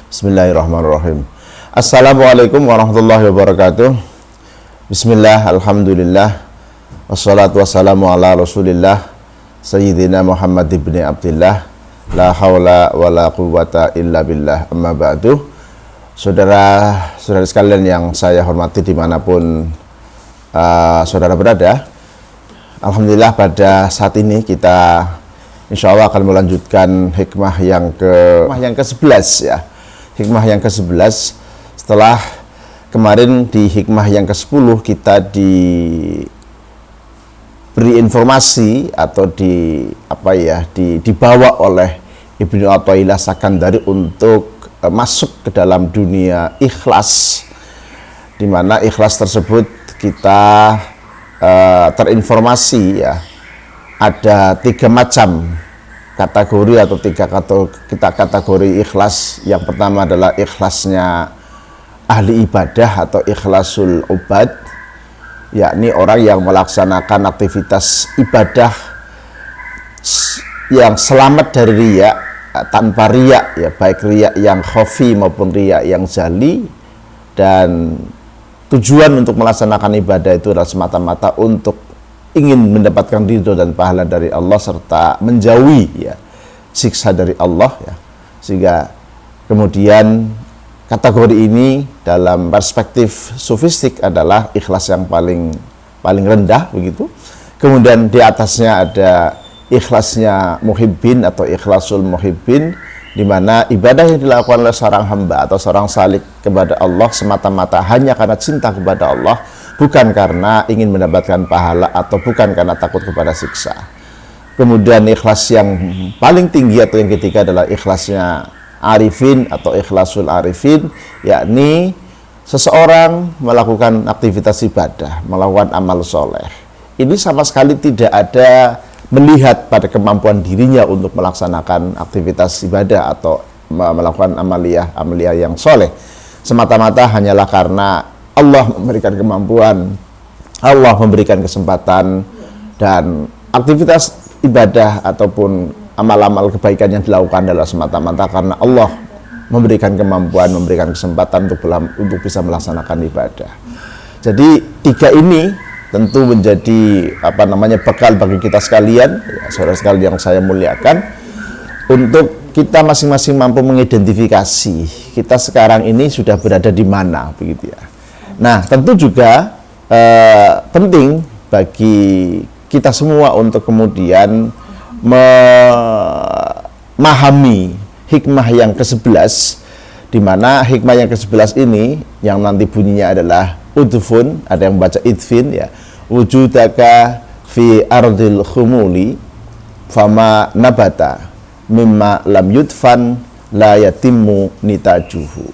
Bismillahirrahmanirrahim. Assalamualaikum warahmatullahi wabarakatuh. Bismillah, alhamdulillah, wassalatu wassalamu ala rasulillah Sayyidina Muhammad ibn Abdillah, la hawla wa la quwwata illa billah, amma ba'du. Saudara-saudara sekalian yang saya hormati dimanapun saudara berada, alhamdulillah pada saat ini kita insya Allah akan melanjutkan hikmah yang ke-11 ya. Hikmah yang ke-11 setelah kemarin di hikmah yang ke-10 kita diberi informasi atau dibawa oleh Ibnu Athaillah Sakandari untuk masuk ke dalam dunia ikhlas, di mana ikhlas tersebut kita terinformasi ya, ada 3 macam kategori atau 3 kategori ikhlas. Yang pertama adalah ikhlasnya ahli ibadah atau ikhlasul ubad, yakni orang yang melaksanakan aktivitas ibadah yang selamat dari riya, tanpa riya ya, baik riya yang khafi maupun riya yang jali, dan tujuan untuk melaksanakan ibadah itu adalah semata-mata untuk ingin mendapatkan ridho dan pahala dari Allah serta menjauhi ya siksa dari Allah ya. Sehingga kemudian kategori ini dalam perspektif sufistik adalah ikhlas yang paling rendah begitu. Kemudian di atasnya ada ikhlasnya muhibbin atau ikhlasul muhibbin, di mana ibadah yang dilakukan oleh seorang hamba atau seorang salik kepada Allah semata-mata hanya karena cinta kepada Allah, bukan karena ingin mendapatkan pahala atau bukan karena takut kepada siksa. Kemudian ikhlas yang paling tinggi atau yang ketiga adalah ikhlasnya arifin atau ikhlasul arifin, yakni seseorang melakukan aktivitas ibadah, melakukan amal soleh. Ini sama sekali tidak ada melihat pada kemampuan dirinya untuk melaksanakan aktivitas ibadah atau melakukan amaliyah yang soleh. Semata-mata hanyalah karena Allah memberikan kemampuan, Allah memberikan kesempatan, dan aktivitas ibadah ataupun amal-amal kebaikan yang dilakukan adalah semata-mata karena Allah memberikan kemampuan, memberikan kesempatan untuk bisa melaksanakan ibadah. Jadi 3 ini tentu menjadi bekal bagi kita sekalian, ya, saudara sekalian yang saya muliakan, untuk kita masing-masing mampu mengidentifikasi kita sekarang ini sudah berada di mana begitu ya. Nah, tentu juga penting bagi kita semua untuk kemudian memahami hikmah yang ke-11, di mana hikmah yang ke-11 ini yang nanti bunyinya adalah udfun, ada yang membaca idfin ya, wujudaka fi ardil khumuli fama nabata mimma lam yudfan la yatimmu nitajuhu.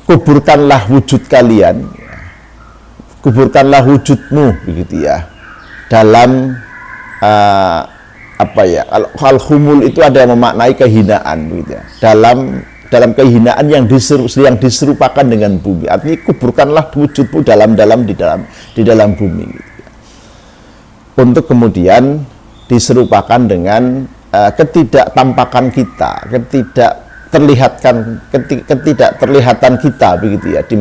Kuburkanlah wujud kalian, kuburkanlah wujudmu begitu ya, dalam al-khumul itu ada yang memaknai kehinaan begitu ya, dalam kehinaan yang diserupakan dengan bumi. Artinya kuburkanlah wujudmu di dalam bumi gitu ya. Untuk kemudian diserupakan dengan ketidaktampakan kita, ketidakterlihatan kita begitu ya di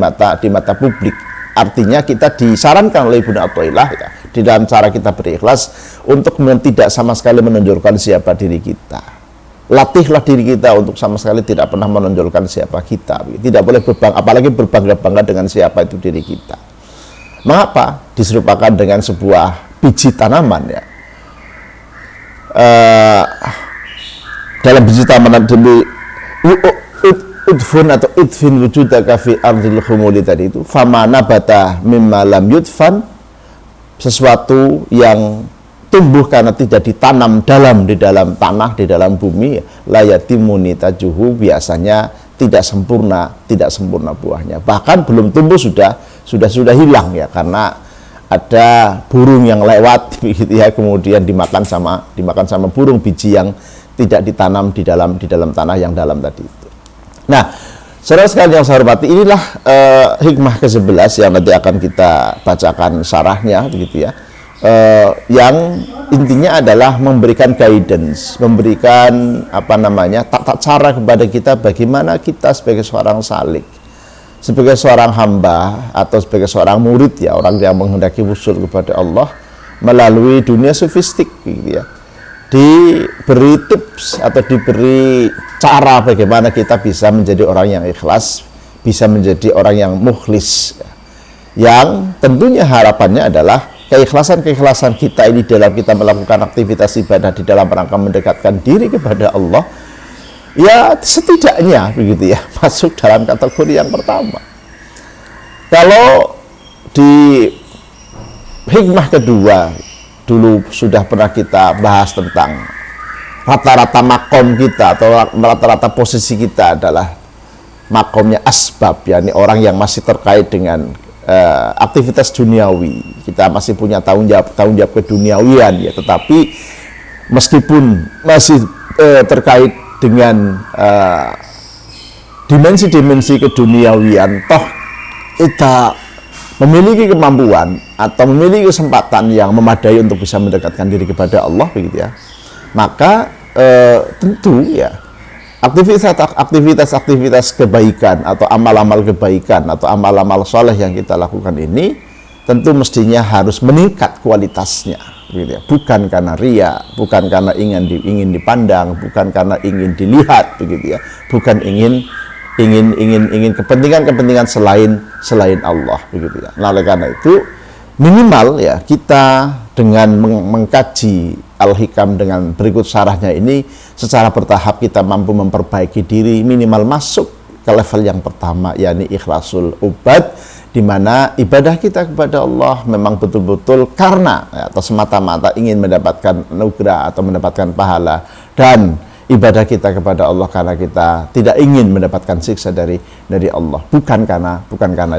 mata publik. Artinya kita disarankan oleh Ibnu Athaillah ya, di dalam cara kita berikhlas untuk tidak sama sekali menonjolkan siapa diri kita. Latihlah diri kita untuk sama sekali tidak pernah menonjolkan siapa kita. Tidak boleh apalagi berbangga-bangga dengan siapa itu diri kita. Mengapa? Diserupakan dengan sebuah biji tanaman ya. Dalam biji tanaman demi udfun atau idfin wujudaka fi ardil khumuli tadi itu, fama nabata mimma lam yudfan, sesuatu yang tumbuh karena tidak ditanam di dalam tanah, di dalam bumi, layatimu nitajuhu, biasanya tidak sempurna buahnya. Bahkan belum tumbuh sudah hilang ya, karena ada burung yang lewat begitu ya, kemudian dimakan sama burung biji yang tidak ditanam di dalam tanah yang dalam tadi itu. Nah, saudara sekalian yang saya hormati, inilah hikmah ke-11 yang nanti akan kita bacakan syarahnya begitu ya. yang intinya adalah memberikan guidance, memberikan tata cara kepada kita bagaimana kita sebagai seorang salik, sebagai seorang hamba atau sebagai seorang murid ya, orang yang menghendaki wusul kepada Allah melalui dunia sofistik gitu ya, diberi tips atau diberi cara bagaimana kita bisa menjadi orang yang ikhlas, bisa menjadi orang yang mukhlis, yang tentunya harapannya adalah keikhlasan kita ini dalam kita melakukan aktivitas ibadah di dalam rangka mendekatkan diri kepada Allah, ya setidaknya begitu ya, masuk dalam kategori yang pertama. Kalau di hikmah kedua dulu sudah pernah kita bahas tentang rata-rata makom kita atau rata-rata posisi kita adalah makomnya asbab, yakni orang yang masih terkait dengan aktivitas duniawi. Kita masih punya tanggung jawab keduniawian ya, tetapi meskipun masih terkait dengan dimensi-dimensi keduniawian, toh kita memiliki kemampuan atau memiliki kesempatan yang memadai untuk bisa mendekatkan diri kepada Allah begitu ya, maka tentu ya aktivitas kebaikan atau amal-amal kebaikan atau amal-amal soleh yang kita lakukan ini tentu mestinya harus meningkat kualitasnya gitu ya. Bukan karena ria, bukan karena ingin dipandang, bukan karena ingin dilihat begitu ya, bukan ingin kepentingan selain Allah begitu ya. Nah, oleh karena itu minimal ya kita dengan mengkaji Al-Hikam dengan berikut syarahnya ini secara bertahap kita mampu memperbaiki diri, minimal masuk ke level yang pertama, yakni ikhlasul ubad, di mana ibadah kita kepada Allah memang betul-betul karena atau semata-mata ingin mendapatkan anugerah atau mendapatkan pahala, dan ibadah kita kepada Allah karena kita tidak ingin mendapatkan siksa dari Allah, bukan karena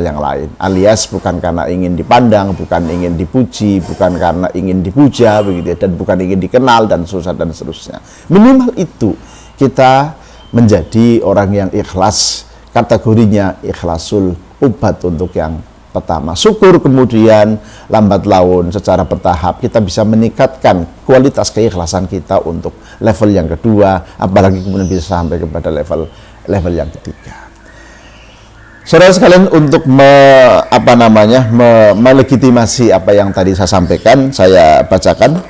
yang lain, alias bukan karena ingin dipandang, bukan ingin dipuji, bukan karena ingin dipuja begitu ya, dan bukan ingin dikenal dan seterusnya. Minimal itu kita menjadi orang yang ikhlas, kategorinya ikhlasul ubad untuk yang pertama. Syukur kemudian lambat laun secara bertahap kita bisa meningkatkan kualitas keikhlasan kita untuk level yang kedua, apalagi kemudian bisa sampai kepada level yang ketiga. Saudara sekalian, untuk melegitimasi apa yang tadi saya sampaikan, saya bacakan.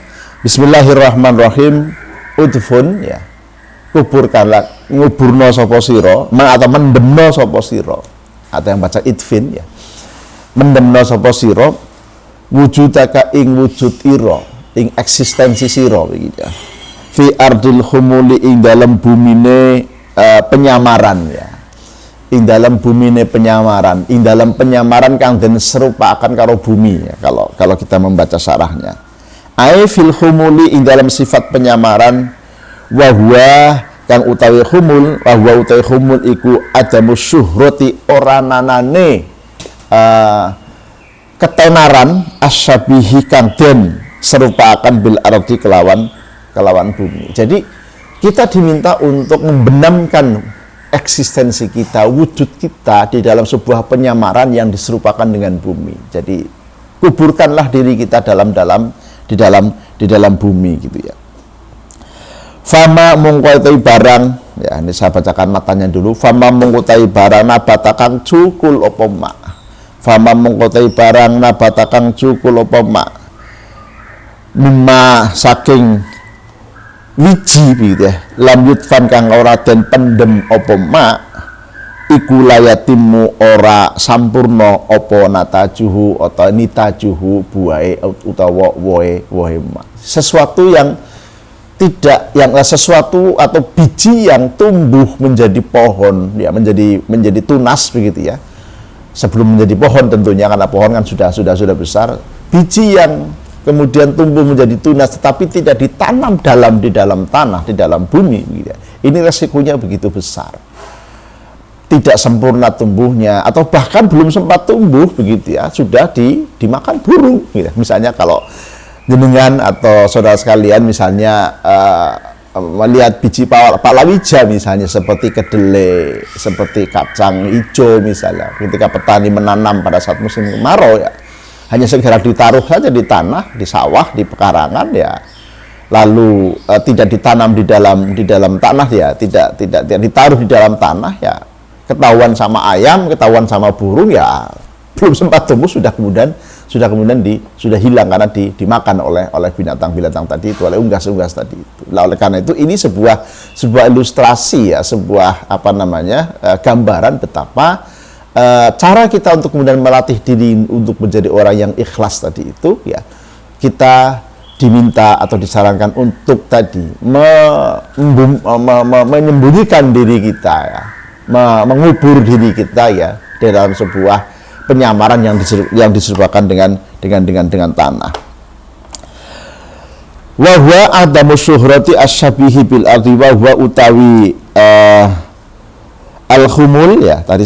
Bismillahirrahmanirrahim. Udfun ya, kuburkanlah, nguburno sapa sira, atau mendemno sapa sira, atau yang baca idfin ya, mendemno sapa sira wujudaka ing wujud ira, ing eksistensi sira begitu ya, fi ardil khumuli ing dalam bumine penyamaran ya, ing dalam bumine penyamaran, ing dalam penyamaran kang den serupakan karo bumi ya, kalau kita membaca syarahnya, ai fil khumuli ing dalam sifat penyamaran, wa huwa kang utawi khumul, wa huwa utawi khumul iku adamus syuhrati ora nanane ketenaran asyabihi kang den serupakan bil ardi kelawan bumi. Jadi kita diminta untuk membenamkan eksistensi kita, wujud kita di dalam sebuah penyamaran yang diserupakan dengan bumi. Jadi kuburkanlah diri kita di dalam bumi gitu ya. Fama mungkutai barang ya, ini saya bacakan matanya dulu. Fama mungkutai barang nabatakang cukul opoma. Fama mengkotai barang nabatakang cukul apa mak mimma saking wiji gitu ya, lam yutfan kang ora den pendem apa mak iku layatimu ora sampurno apa natajuhu atau nitajuhu buahe utawa wohe mak, sesuatu yang tidak, yang sesuatu atau biji yang tumbuh menjadi pohon ya, menjadi tunas begitu ya, sebelum menjadi pohon tentunya, karena pohon kan sudah besar. Biji yang kemudian tumbuh menjadi tunas tetapi tidak ditanam di dalam tanah, di dalam bumi gitu ya. Ini resikonya begitu besar, tidak sempurna tumbuhnya, atau bahkan belum sempat tumbuh begitu ya, sudah dimakan burung gitu. Misalnya kalau jenengan atau saudara sekalian misalnya melihat biji palawija misalnya, seperti kedelai, seperti kacang hijau misalnya, ketika petani menanam pada saat musim kemarau ya, hanya segera ditaruh saja di tanah, di sawah, di pekarangan ya, lalu tidak ditanam di dalam tanah ya, tidak ditaruh di dalam tanah ya, ketahuan sama ayam, ketahuan sama burung ya, belum sempat tumbuh sudah kemudian hilang karena dimakan oleh binatang-binatang tadi itu, oleh unggas-unggas tadi itu. Nah, oleh karena itu ini sebuah ilustrasi ya, sebuah gambaran betapa cara kita untuk kemudian melatih diri untuk menjadi orang yang ikhlas tadi itu ya, kita diminta atau disarankan untuk tadi menyembunyikan diri kita ya, mengubur diri kita ya dalam sebuah penyamaran yang diserupakan dengan tanah. Wa huwa adamu syuhrati asyabihi bil ardi wa huwa utawi al-khumul ya, tadi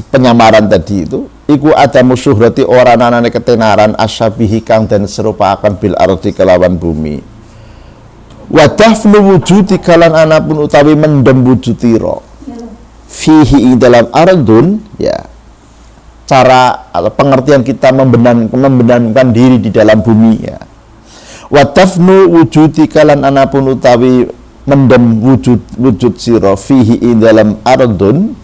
penyamaran tadi itu iku adamu syuhrati ora anane ketenaran asyabihi kang den serupakan bil ardi kelawan bumi. Wa dafnu wujudi kalan anapun utawi mendem wujudira fihi ing dalam ardun ya, cara atau pengertian kita membenamkan diri di dalam bumi ya. Wa dafnu wujudi kalan anapun utawi mendem wujud sira fihi ing dalam ardun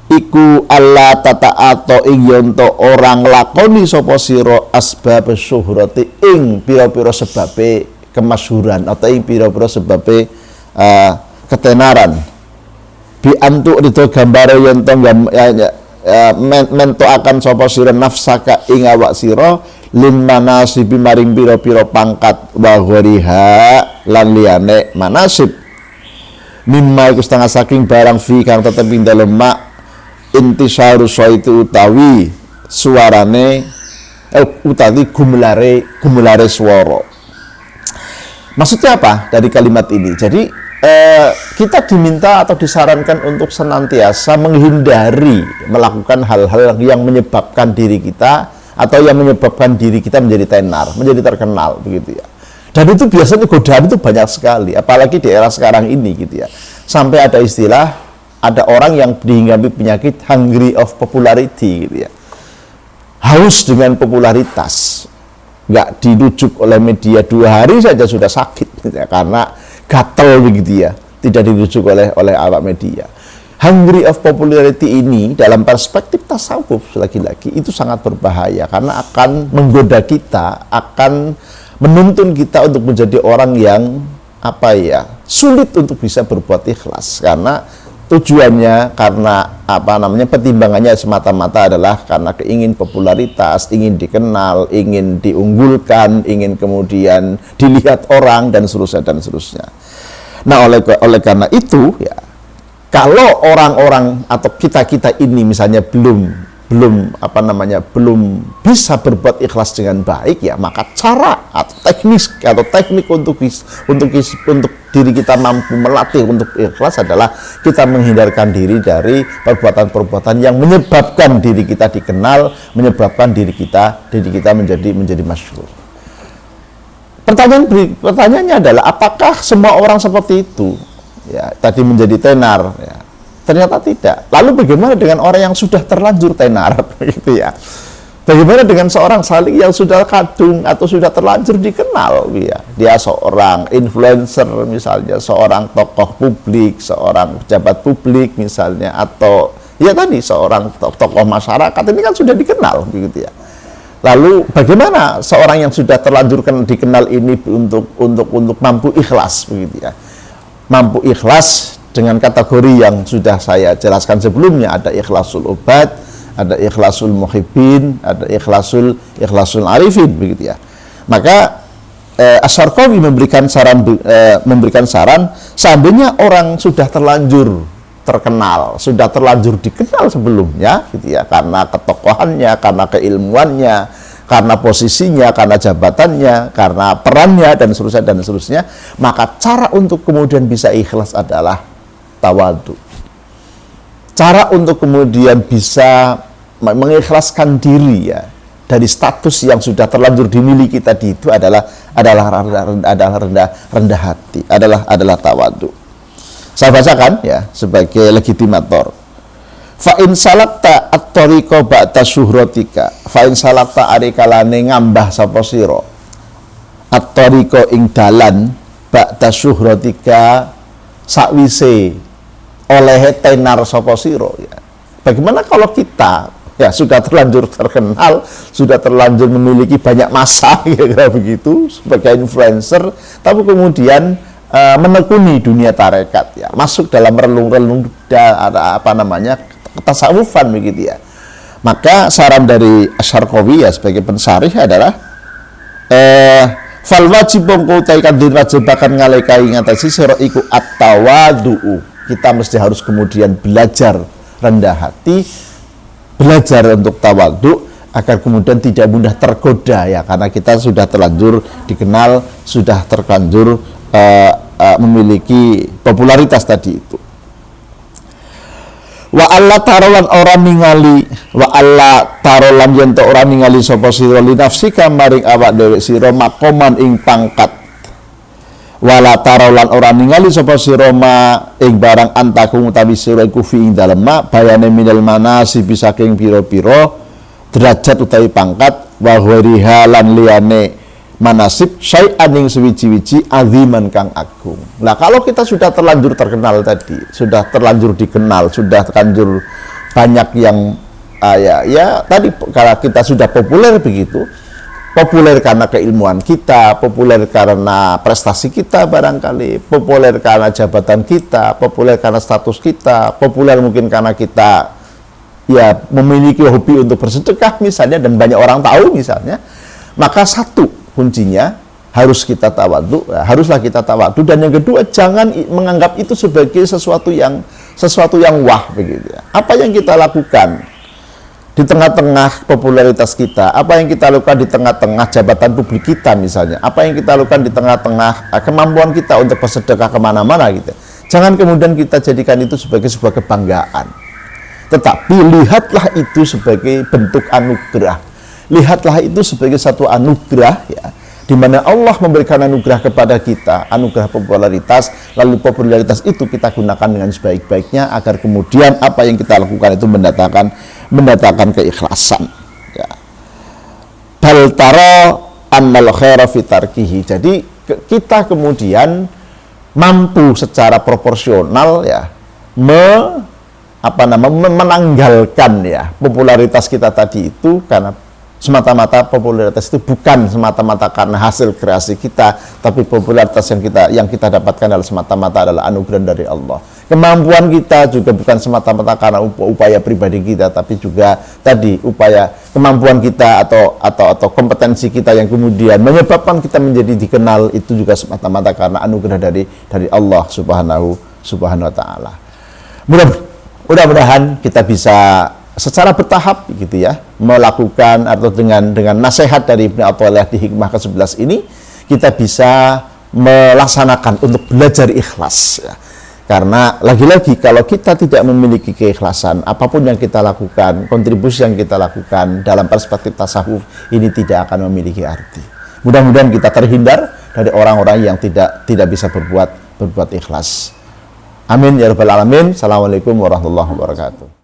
iku alla tata'ato ing yonto orang lakoni sapa sira asbab syuhrati ing pira-pira sebabe kemasyhuran atau ing pira-pira sebabe ketenaran bi antu itu gambare yonto mento akan sapa sira nafsaka ing awak sira lin manasibi maring pira-pira pangkat wa ghariha lan liyane manasib mimma iku setengah saking barang fi kang tetep ing dalem mak intisaru itu utawi suarane utawi gumulare swara. Maksudnya apa dari kalimat ini? Jadi kita diminta atau disarankan untuk senantiasa menghindari melakukan hal-hal yang menyebabkan diri kita atau yang menyebabkan diri kita menjadi tenar, menjadi terkenal begitu ya. Dan itu biasanya godaan itu banyak sekali, apalagi di era sekarang ini gitu ya. Sampai ada istilah, ada orang yang dihinggapi penyakit hungry of popularity gitu ya. Haus dengan popularitas. Nggak dirujuk oleh media 2 hari saja sudah sakit gitu ya, karena gatel begitu ya, tidak dirujuk oleh awak media. Hungry of popularity ini dalam perspektif tasawuf lagi-lagi itu sangat berbahaya karena akan menggoda kita, akan menuntun kita untuk menjadi orang yang sulit untuk bisa berbuat ikhlas, karena tujuannya, karena pertimbangannya semata-mata adalah karena keingin popularitas, ingin dikenal, ingin diunggulkan, ingin kemudian dilihat orang dan seterusnya. Nah, oleh karena itu ya, kalau orang-orang atau kita ini misalnya belum bisa berbuat ikhlas dengan baik ya, maka cara atau teknik untuk diri kita mampu melatih untuk ikhlas adalah kita menghindarkan diri dari perbuatan-perbuatan yang menyebabkan diri kita dikenal, menyebabkan diri kita menjadi masyhur. Pertanyaannya adalah apakah semua orang seperti itu? Ya, tadi menjadi tenar ya. Ternyata tidak. Lalu bagaimana dengan orang yang sudah terlanjur tenar gitu ya? Bagaimana dengan seorang salik yang sudah kadung atau sudah terlanjur dikenal ya? Dia seorang influencer misalnya, seorang tokoh publik, seorang pejabat publik misalnya, atau ya tadi seorang tokoh masyarakat, ini kan sudah dikenal begitu ya. Lalu bagaimana seorang yang sudah terlanjur dikenal ini untuk mampu ikhlas begitu ya? Mampu ikhlas dengan kategori yang sudah saya jelaskan sebelumnya, ada ikhlasul ubad, ada ikhlasul muhibbin, ada ikhlasul arifin begitu ya. Maka Asy-Syarqawi memberikan saran seandainya orang sudah terlanjur terkenal, sudah terlanjur dikenal sebelumnya gitu ya, karena ketokohannya, karena keilmuannya, karena posisinya, karena jabatannya, karena perannya dan seterusnya, maka cara untuk kemudian bisa ikhlas adalah tawadu. Cara untuk kemudian bisa mengikhlaskan diri ya dari status yang sudah terlanjur dimiliki tadi itu adalah rendah hati, adalah tawadu. Saya bacakan ya sebagai legitimator. Fa in salakta at-tariqa ba'da syuhratika, fa in salakta ari kalane ngambah sapa sira at-tariqa ing dalan ba'da syuhratika sakwise oleh tenar sapa sira ya. Bagaimana kalau kita ya sudah terlanjur terkenal, sudah terlanjur memiliki banyak massa kira-kira begitu sebagai influencer, tapi kemudian menekuni dunia tarekat ya, masuk dalam relung-relung tasawufan begitu ya. Maka saran dari Asy-Syarqawi ya sebagai pensarih adalah fal wajib mongko utahe kanthi wajibaken ngalekai ngatasi sira iku at-tawadhu. Kita mesti harus kemudian belajar rendah hati, belajar untuk tawadhu agar kemudian tidak mudah tergoda ya, karena kita sudah terlanjur dikenal, sudah terlanjur memiliki popularitas tadi itu. Wa alla tarolan orang ningali, wa alla tarolan yen to ora ningali sapa sira li nafsika maring awak dhewe sira makoman ing pangkat, wala tarolan orang ningali sapa sira ma ing barang antakum utawi sira iku fi ing dalem ma bayane minal manasib saking pira-pira derajat utawi pangkat wa ghariha lan liyane manasib syai'an ing suwiji-wiji aziman kang agung. Nah, kalau kita sudah terlanjur terkenal tadi, sudah terlanjur dikenal, sudah terlanjur banyak yang tadi kalau kita sudah populer begitu, populer karena keilmuan kita, populer karena prestasi kita barangkali, populer karena jabatan kita, populer karena status kita, populer mungkin karena kita ya memiliki hobi untuk bersedekah misalnya dan banyak orang tahu misalnya, maka satu kuncinya harus kita tawadhu, haruslah kita tawadhu, dan yang kedua jangan menganggap itu sebagai sesuatu yang wah begitu ya. Apa yang kita lakukan di tengah-tengah popularitas kita, apa yang kita lakukan di tengah-tengah jabatan publik kita misalnya, apa yang kita lakukan di tengah-tengah kemampuan kita untuk bersedekah kemana-mana gitu, jangan kemudian kita jadikan itu sebagai sebuah kebanggaan, tetapi lihatlah itu sebagai bentuk anugerah. Lihatlah itu sebagai satu anugerah ya, di mana Allah memberikan anugerah kepada kita, anugerah popularitas, lalu popularitas itu kita gunakan dengan sebaik-baiknya agar kemudian apa yang kita lakukan itu mendatangkan keikhlasan ya. Bal tara annal khaira fi tarkihi. Jadi kita kemudian mampu secara proporsional ya menanggalkan ya popularitas kita tadi itu, karena semata-mata popularitas itu bukan semata-mata karena hasil kreasi kita, tapi popularitas yang kita dapatkan adalah semata-mata adalah anugerah dari Allah. Kemampuan kita juga bukan semata-mata karena upaya pribadi kita, tapi juga tadi kemampuan kita atau kompetensi kita yang kemudian menyebabkan kita menjadi dikenal, itu juga semata-mata karena anugerah dari Allah subhanahu wa ta'ala. Mudah-mudahan kita bisa secara bertahap gitu ya melakukan, atau dengan nasihat dari Ibnu Athaillah di hikmah ke-11 ini kita bisa melaksanakan untuk belajar ikhlas ya. Karena lagi-lagi kalau kita tidak memiliki keikhlasan, apapun yang kita lakukan, kontribusi yang kita lakukan dalam perspektif tasawuf ini tidak akan memiliki arti. Mudah-mudahan kita terhindar dari orang-orang yang tidak bisa berbuat ikhlas. Amin ya rabbal alamin. Assalamualaikum warahmatullahi wabarakatuh.